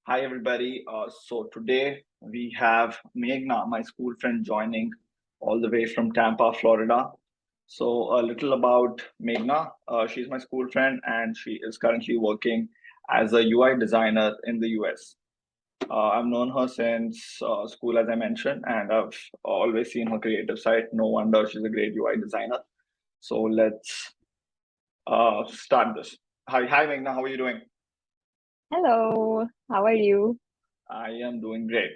Hi, everybody. So today we have Meghna, my school friend, joining all the way from Tampa, Florida. So a little about Meghna. She's my school friend, and she is currently working as a UI designer in the US. I've known her since school, as I mentioned, and I've always seen her creative side. No wonder she's a great UI designer. So let's start this. Hi, Meghna. How are you doing? Hello, how are you? I am doing great.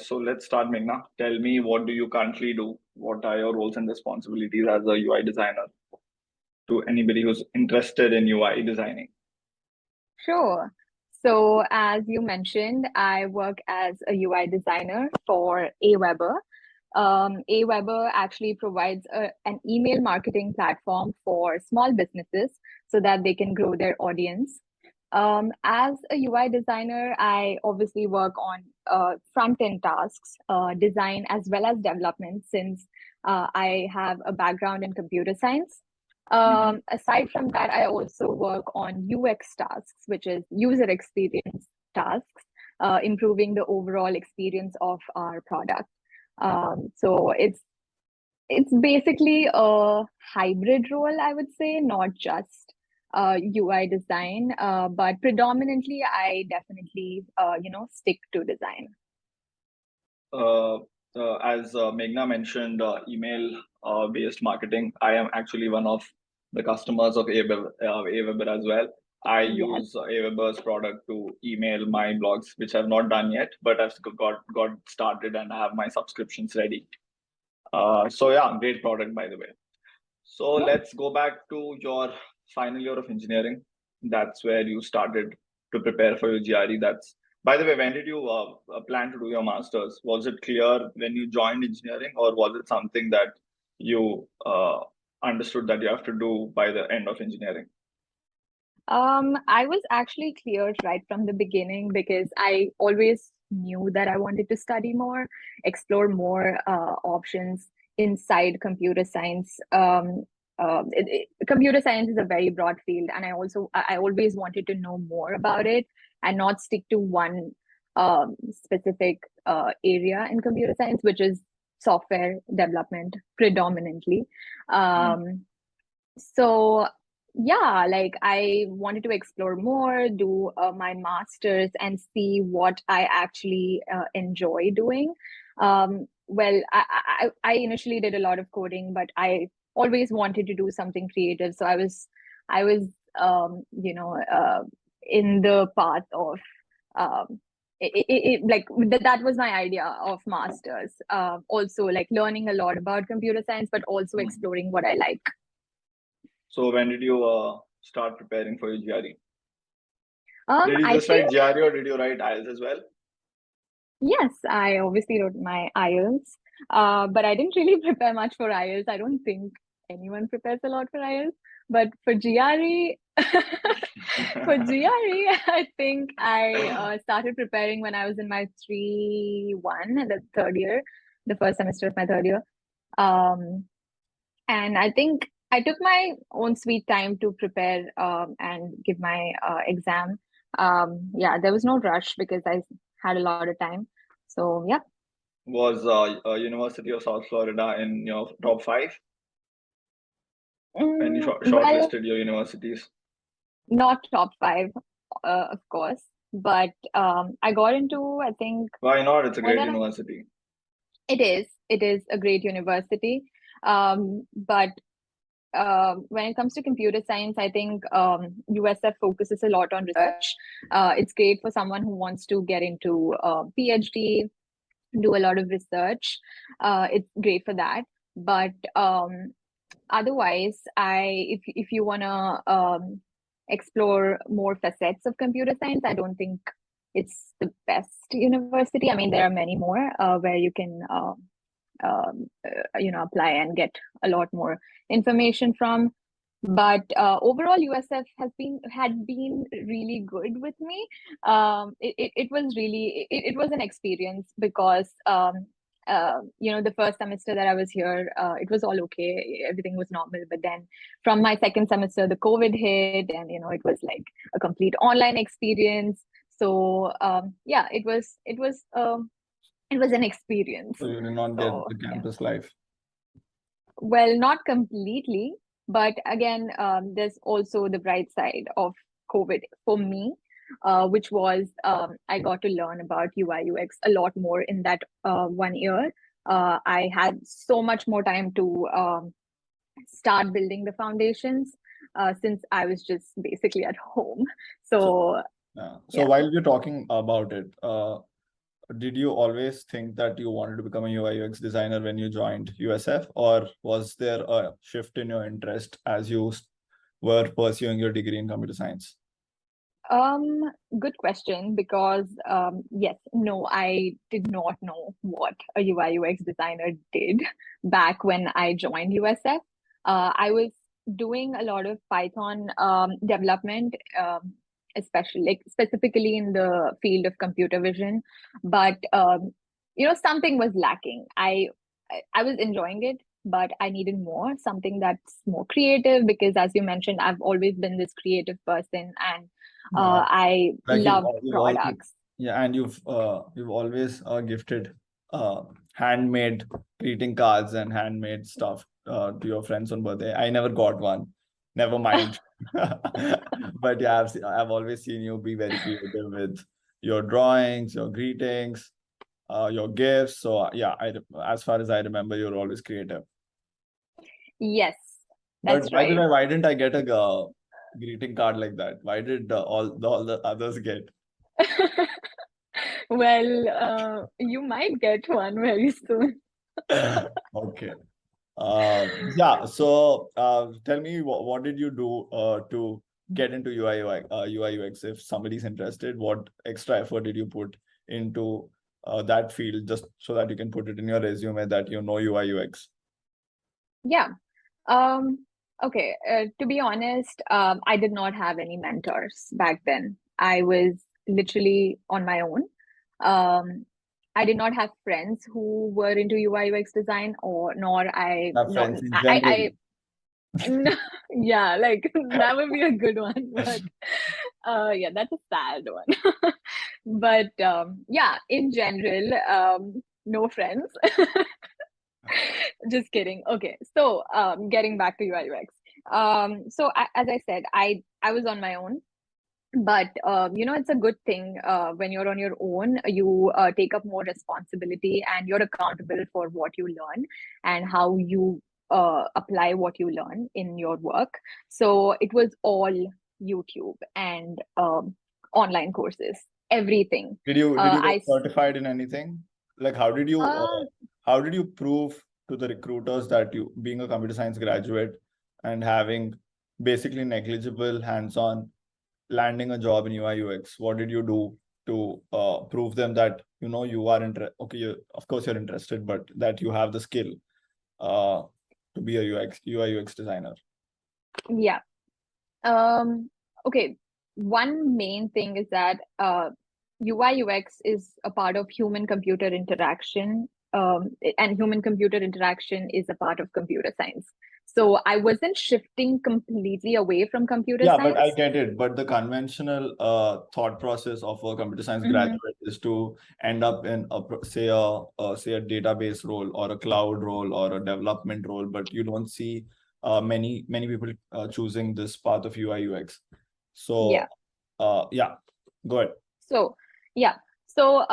So let's start, Meghna. Tell me, what do you currently do? What are your roles and responsibilities as a UI designer to anybody who's interested in UI designing? Sure. So, as you mentioned, I work as a UI designer for Aweber. Aweber actually provides an email marketing platform for small businesses so that they can grow their audience. As a UI designer, I obviously work on front-end tasks, design as well as development, since I have a background in computer science. Hmm. Aside from that, I also work on UX tasks, which is user experience tasks, improving the overall experience of our product. So it's basically a hybrid role, I would say, not just UI design, but predominantly I definitely stick to design. Uh, as Meghna mentioned, email based marketing. I am actually one of the customers of Aweber as well. I Yes. use Aweber's product to email my blogs, which I've not done yet, but I've got started and I have my subscriptions ready. So yeah, great product by the way. So Yeah. let's go back to your final year of engineering. That's where you started to prepare for your GRE. That's, by the way, when did you plan to do your master's? Was it clear when you joined engineering, or was it something that you understood that you have to do by the end of engineering? I was actually clear right from the beginning because I always knew that I wanted to study more, explore more options inside computer science. Computer science is a very broad field, and I always wanted to know more about it and not stick to one specific area in computer science, which is software development predominantly. Hmm. So yeah, like I wanted to explore more, do my master's and see what I actually enjoy doing. I initially did a lot of coding, but I always wanted to do something creative. So I was in the path of um, that was my idea of masters. Also like learning a lot about computer science, but also Hmm. exploring what I like. So when did you start preparing for your GRE? Did you I just write think GRE or did you write IELTS as well? yes, I obviously wrote my IELTS, but I didn't really prepare much for IELTS. I don't think anyone prepares a lot for IELTS, but for GRE, for GRE, I think I started preparing when I was in my 3-1, the third year, the first semester of my third year. Um, and I think I took my own sweet time to prepare and give my exam. Yeah, there was no rush because I had a lot of time. So yeah. Was University of South Florida in your top five when you Well, shortlisted your universities? not top five, of course, but I got into, I think, Why not? It's a more great than university. it is a great university. But when it comes to computer science, I think USF focuses a lot on research. It's great for someone who wants to get into PhD, do a lot of research. It's great for that. But otherwise, if you wanna explore more facets of computer science, I don't think it's the best university. I mean, there are many more where you can apply and get a lot more information from. But overall, USF had been really good with me. It was really it was an experience because the first semester that I was here, it was all okay, everything was normal. But then from my second semester, the COVID hit, and it was like a complete online experience. So yeah, it was an experience. So you did not get So the yeah. campus life. Well, not completely, but again, there's also the bright side of COVID for me, which was I got to learn about UI/UX a lot more in that 1 year. I had so much more time to start building the foundations since I was just basically at home. So So yeah. while we're talking about it, did you always think that you wanted to become a UI/UX designer when you joined USF, or was there a shift in your interest as you were pursuing your degree in computer science? Good question, because yes, no, I did not know what a UI/UX designer did back when I joined USF. I was doing a lot of Python development, specifically in the field of computer vision, but something was lacking. I was enjoying it, but I needed more, something that's more creative, because as you mentioned, I've always been this creative person, and Yeah, I like love you've always, products. yeah, and you've always gifted handmade greeting cards and handmade stuff to your friends on birthday. I never got one. Never mind. But yeah, I've always seen you be very creative with your drawings, your greetings, your gifts. So yeah, as far as I remember, you're always creative. Yes, But that's by the right. way, why didn't I get a greeting card like that? Why did all the others get? Well, you might get one very soon. Okay. Yeah. So, tell me, what did you do to get into UI/UX? If somebody's interested, what extra effort did you put into that field, just so that you can put it in your resume that you know UI/UX? Yeah. Okay. To be honest, I did not have any mentors back then. I was literally on my own. Um, I did not have friends who were into UI/UX design, or nor I Have no friends in I general. no, yeah, like that would be a good one, but yeah, that's a sad one. But yeah, in general, no friends. Just kidding. Okay, so getting back to UI/UX. So as I said, I was on my own, but it's a good thing when you're on your own. You take up more responsibility, and you're accountable for what you learn and how you apply what you learn in your work. So it was all YouTube and online courses, everything. Did you I get certified in anything? Like, uh, how did you prove to the recruiters that you, being a computer science graduate and having basically negligible hands-on, landing a job in UI/UX? What did you do to prove them that you are interested? Okay, of course you're interested, but that you have the skill uh, to be a UI/UX designer. yeah. Okay. One main thing is that UI/UX is a part of human-computer interaction, and human-computer interaction is a part of computer science. So I wasn't shifting completely away from computer Yeah, but I science. get it. But the conventional thought process of a computer science Mm-hmm. graduate is to end up in say a database role or a cloud role or a development role. But you don't see many people choosing this path of UI/UX. Yeah. So yeah, go ahead. So yeah. So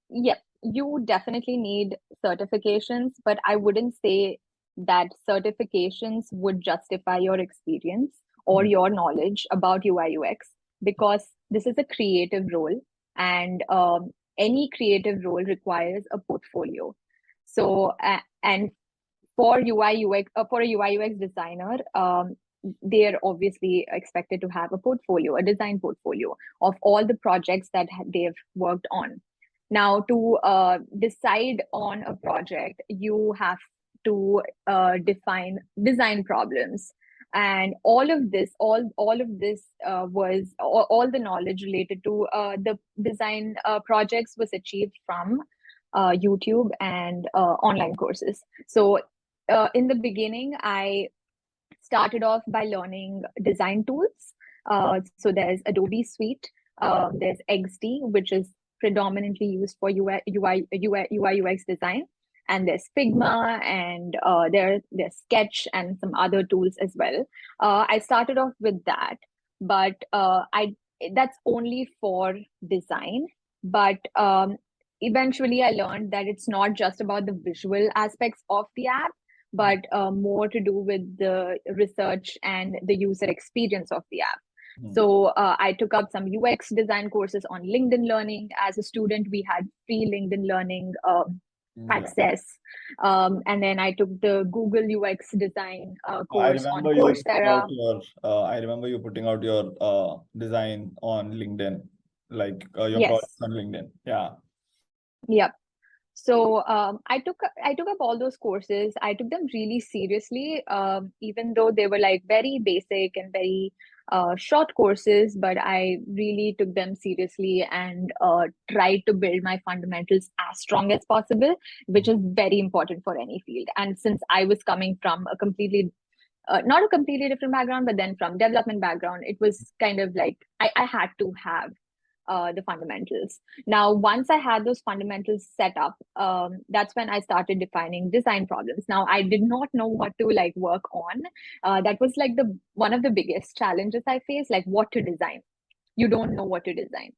yeah, you definitely need certifications, but I wouldn't say that certifications would justify your experience or your knowledge about UI/UX, because this is a creative role, and any creative role requires a portfolio. So and for UI/UX, for a UI/UX designer, they're obviously expected to have a portfolio, a design portfolio of all the projects that they've worked on. Now, to decide on a project, you have to define design problems, and all of this was all the knowledge related to the design projects was achieved from YouTube and online courses. So in the beginning, I started off by learning design tools. So there's Adobe Suite. There's XD, which is predominantly used for UI UX design. And there's Figma, and there's Sketch and some other tools as well. I started off with that, but I that's only for design. But eventually, I learned that it's not just about the visual aspects of the app, but more to do with the research and the user experience of the app. So I took up some UX design courses on LinkedIn Learning. As a student, we had free LinkedIn Learning access. And then I took the Google UX design course on Coursera. I remember you putting out your design on LinkedIn, like your Yes. projects on LinkedIn. Yeah. Yep. So I took up all those courses. I took them really seriously, even though they were like very basic and very short courses. But I really took them seriously and tried to build my fundamentals as strong as possible, which is very important for any field. And since I was coming from a completely not a completely different background, but then from development background, it was kind of like I had to have the fundamentals. Now, once I had those fundamentals set up, that's when I started defining design problems. Now, I did not know what to like work on. That was like the one of the biggest challenges I faced, like what to design. You don't know what to design.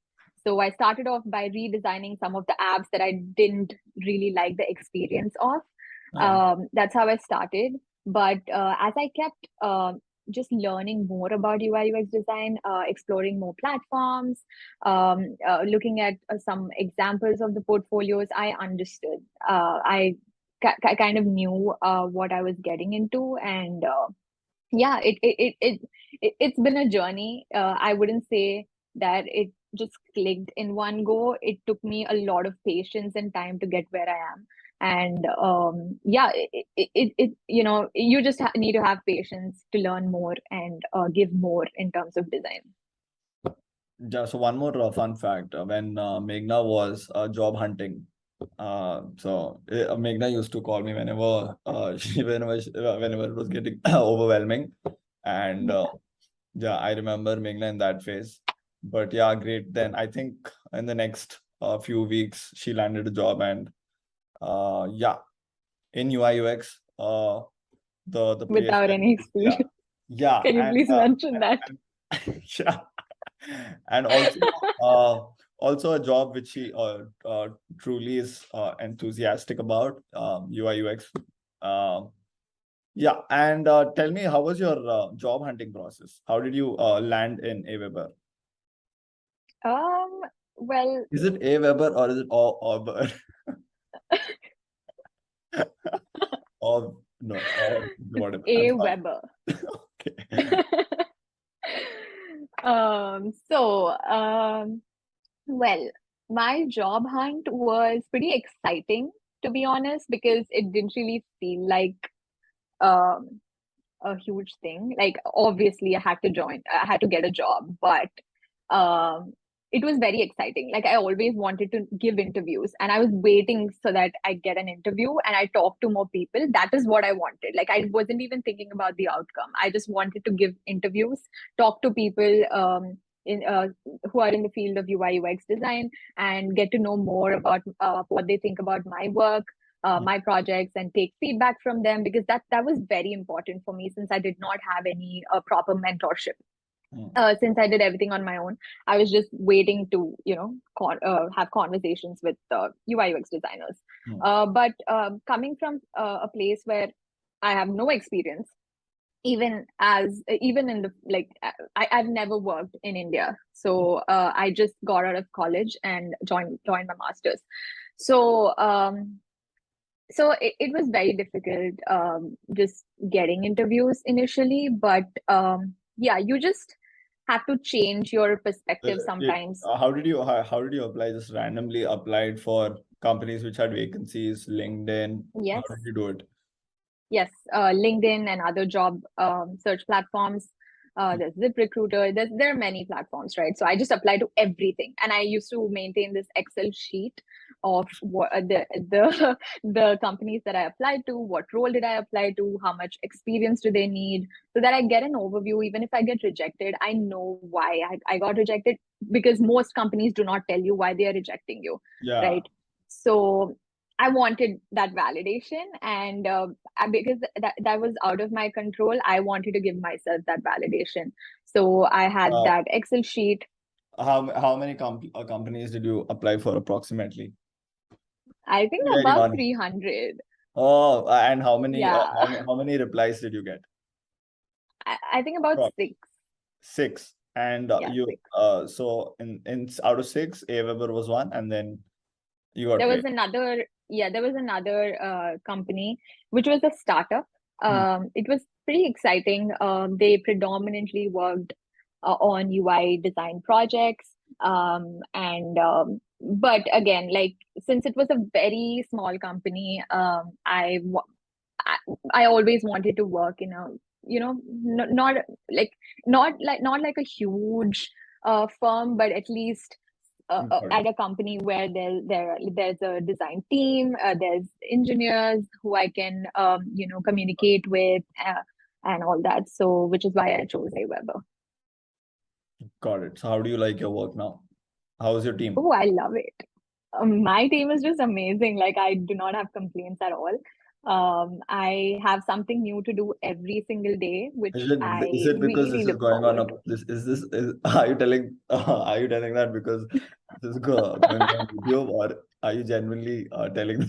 So I started off by redesigning some of the apps that I didn't really like the experience of. That's how I started. But as I kept just learning more about UI UX design, exploring more platforms, looking at some examples of the portfolios, I understood. I kind of knew what I was getting into, and yeah, it's been a journey. I wouldn't say that it just clicked in one go. It took me a lot of patience and time to get where I am. And yeah, you know, you just need to have patience to learn more and give more in terms of design. So one more fun fact. When Meghna was job hunting, Meghna used to call me whenever whenever it was getting overwhelming. And yeah, I remember Meghna in that phase. But yeah, great. Then I think in the next few weeks, she landed a job, and yeah, in UI UX, the place Without any experience. yeah. Can you please mention that? Yeah. And also a job which she truly is enthusiastic about, UI UX. Yeah, and tell me, how was your job hunting process? How did you land in Aweber? Well, Is it Aweber or is it Auber? Or no, or whatever. Aweber. Okay. Well, my job hunt was pretty exciting, to be honest, because it didn't really feel like um, a huge thing. Like, obviously, I had to get a job, but um, it was very exciting. Like, I always wanted to give interviews, and I was waiting so that I get an interview and I talk to more people. That is what I wanted. Like, I wasn't even thinking about the outcome. I just wanted to give interviews, talk to people in who are in the field of UI UX design, and get to know more about what they think about my work, my projects, and take feedback from them, because that was very important for me, since I did not have any proper mentorship. Since I did everything on my own, I was just waiting to, you know, have conversations with UI UX designers. But coming from a place where I have no experience, even in the like, I've never worked in India, so I just got out of college and joined my master's. So it was very difficult, just getting interviews initially, but yeah, you just have to change your perspective sometimes. How did you apply? Just randomly applied for companies which had vacancies, LinkedIn? Yes. How did you do it? Yes, LinkedIn and other job search platforms. There's ZipRecruiter. There are many platforms, right? So I just apply to everything, and I used to maintain this Excel sheet of what the companies that I applied to, what role did I apply to, how much experience do they need, so that I get an overview. Even if I get rejected, I know why I got rejected. because most companies do not tell you why they are rejecting you, Yeah. right? So I wanted that validation, and because that was out of my control, I wanted to give myself that validation. So I had Uh, that Excel sheet. how many companies did you apply for approximately? I think Very above honest. 300. Oh, and how many Yeah, how many replies did you get? I think about Approx. 6. 6. And Yeah, you 6. so in out of 6, AWeber was one, and then you got There was picked. another company which was a startup. Hmm. It was pretty exciting. They predominantly worked on UI design projects. But again, like, since it was a very small company, I always wanted to work in a, not like not like a huge firm, but at least Got it. at a company where there's a design team, there's engineers who I can communicate with, and all that. So which is why I chose AWeber. Got it. So how do you like your work now? How's your team? Oh, I love it. My team is just amazing. Like, I do not have complaints at all. I have something new to do every single day, which Is I it because really this is look going on forward a to. are you telling are you telling that because this is going on YouTube, or are you genuinely telling me?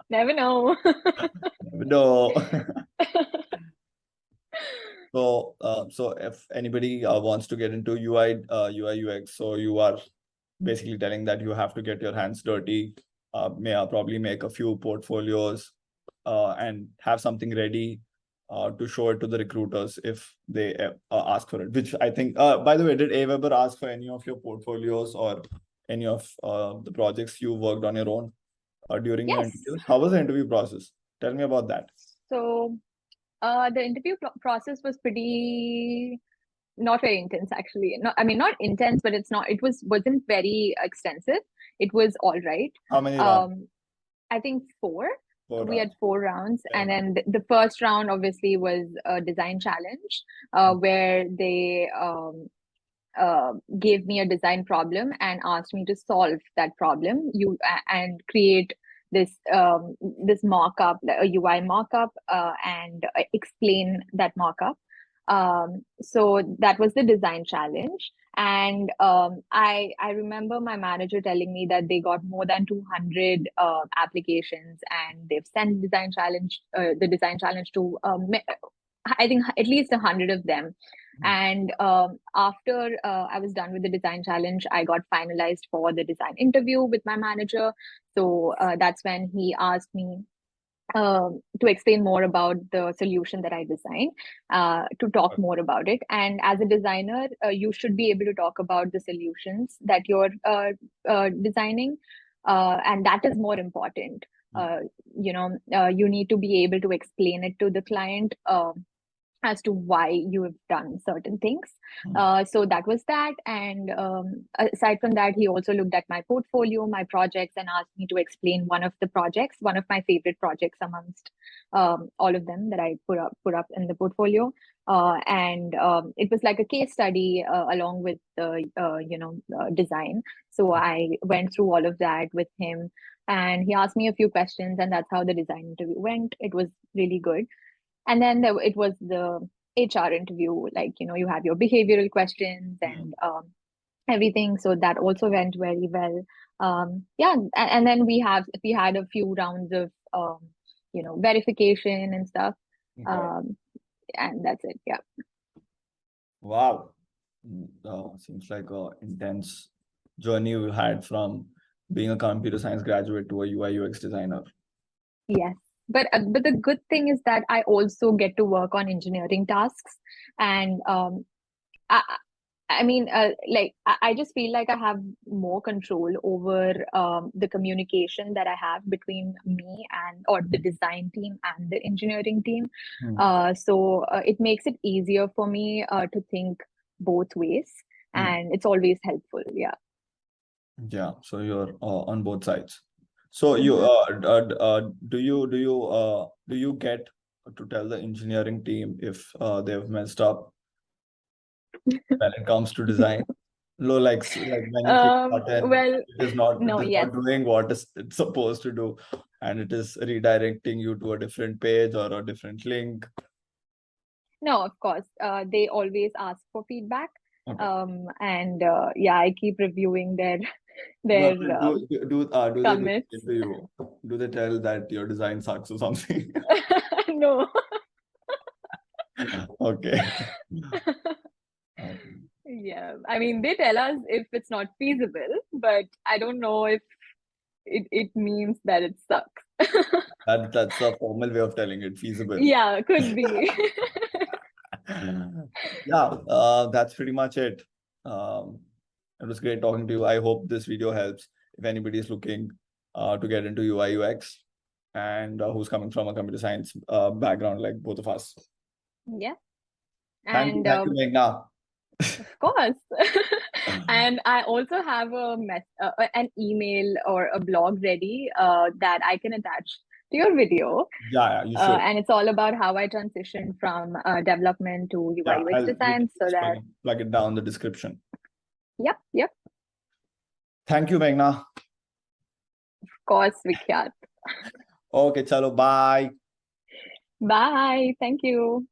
Never know. No. So if anybody wants to get into UI UX, so you are basically telling that you have to get your hands dirty, probably make a few portfolios, and have something ready to show it to the recruiters if they ask for it. Which I think, by the way, did AWeber ask for any of your portfolios or any of the projects you worked on your own during your Yes. interviews? How was the interview process? Tell me about that. So the interview process was pretty not very intense, actually. No, I mean, not intense, but wasn't very extensive. It was all right. How many rounds? I think 4. 4 We had rounds. 4 rounds, Fair and enough. then the first round obviously was a design challenge, where they gave me a design problem and asked me to solve that problem. And create this mock-up, a UI mock-up, and explain that mock-up. So that was the design challenge. And I remember my manager telling me that they got more than 200 applications, and they've sent the design challenge to I think at least 100 of them. And after I was done with the design challenge, I got finalized for the design interview with my manager. So that's when he asked me to explain more about the solution that I designed, to talk more about it. And as a designer, you should be able to talk about the solutions that you're designing, and that is more important. You need to be able to explain it to the client, as to why you have done certain things. So that was that. And aside from that, he also looked at my portfolio, my projects, and asked me to explain one of my favorite projects amongst all of them that I put up in the portfolio. And it was like a case study along with the design. So I went through all of that with him, and he asked me a few questions, and that's how the design interview went. It was really good. And then it was the HR interview, like, you have your behavioral questions and everything. So that also went very well. Yeah, and then we had a few rounds of verification and stuff. Okay. And that's it. Yeah. Wow. Seems like a intense journey you had from being a computer science graduate to a UI UX designer. Yes. But the good thing is that I also get to work on engineering tasks, and I, I mean, like, I just feel like I have more control over the communication that I have between me or the design team and the engineering team. So it makes it easier for me to think both ways, and it's always helpful. Yeah. Yeah, so you're on both sides. So do you get to tell the engineering team if they've messed up when it comes to design? low likes, like when you click button, Well, it is not no, yes. doing what it's supposed to do, and it is redirecting you to a different page or a different link. No, of course. They always ask for feedback. Okay. And yeah, I keep reviewing their Do they comments. do you? Do they tell that your design sucks or something? No. Okay. Yeah, I mean, they tell us if it's not feasible, but I don't know if it means that it sucks. That's a formal way of telling it feasible. Yeah, could be. Yeah, that's pretty much it. It was great talking to you. I hope this video helps if anybody is looking to get into UI/UX and who's coming from a computer science background like both of us. Yeah. Thank you, And Meghna. of course. And I also have an email or a blog ready that I can attach to your video. Yeah, you should. And it's all about how I transitioned from development to UI UX design. So that plug it down in the description. Yep. Thank you, Meghna. Of course, Vikhyat. Okay, chalo, bye. Bye. Thank you.